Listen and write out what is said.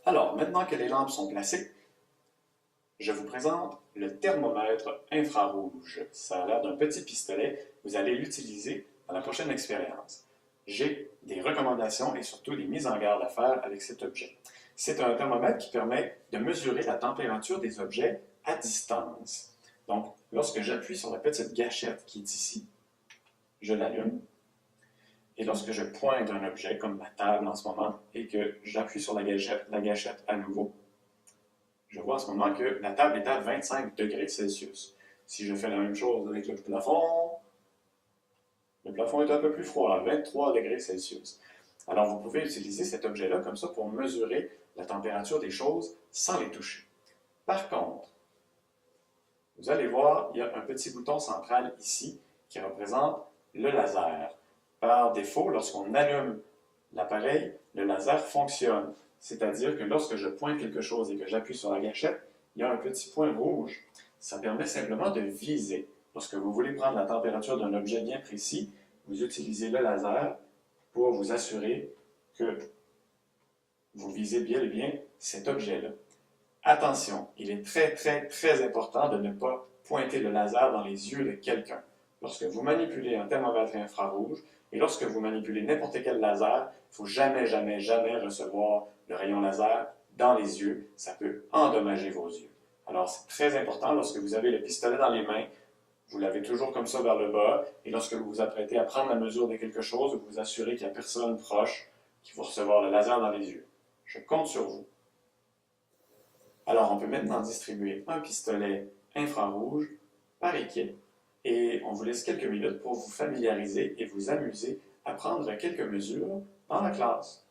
Alors, maintenant que les lampes sont placées, je vous présente le thermomètre infrarouge. Ça a l'air d'un petit pistolet. Vous allez l'utiliser dans la prochaine expérience. J'ai des recommandations et surtout des mises en garde à faire avec cet objet. C'est un thermomètre qui permet de mesurer la température des objets à distance. Donc, lorsque j'appuie sur la petite gâchette qui est ici, je l'allume. Et lorsque je pointe un objet, comme ma table en ce moment, et que j'appuie sur la gâchette à nouveau, je vois en ce moment que la table est à 25 degrés Celsius. Si je fais la même chose avec le plafond est un peu plus froid, à 23 degrés Celsius. Alors vous pouvez utiliser cet objet-là comme ça pour mesurer la température des choses sans les toucher. Par contre, vous allez voir, il y a un petit bouton central ici qui représente le laser. Par défaut, lorsqu'on allume l'appareil, le laser fonctionne. C'est-à-dire que lorsque je pointe quelque chose et que j'appuie sur la gâchette, il y a un petit point rouge. Ça permet simplement de viser. Lorsque vous voulez prendre la température d'un objet bien précis, vous utilisez le laser pour vous assurer que vous visez bien et bien cet objet-là. Attention, il est très important de ne pas pointer le laser dans les yeux de quelqu'un. Lorsque vous manipulez un thermomètre infrarouge et lorsque vous manipulez n'importe quel laser, il ne faut jamais recevoir le rayon laser dans les yeux. Ça peut endommager vos yeux. Alors, c'est très important lorsque vous avez le pistolet dans les mains, vous l'avez toujours comme ça vers le bas, et lorsque vous vous apprêtez à prendre la mesure de quelque chose, vous vous assurez qu'il n'y a personne proche qui va recevoir le laser dans les yeux. Je compte sur vous. Alors, on peut maintenant distribuer un pistolet infrarouge par équipe et on vous laisse quelques minutes pour vous familiariser et vous amuser à prendre quelques mesures dans la classe.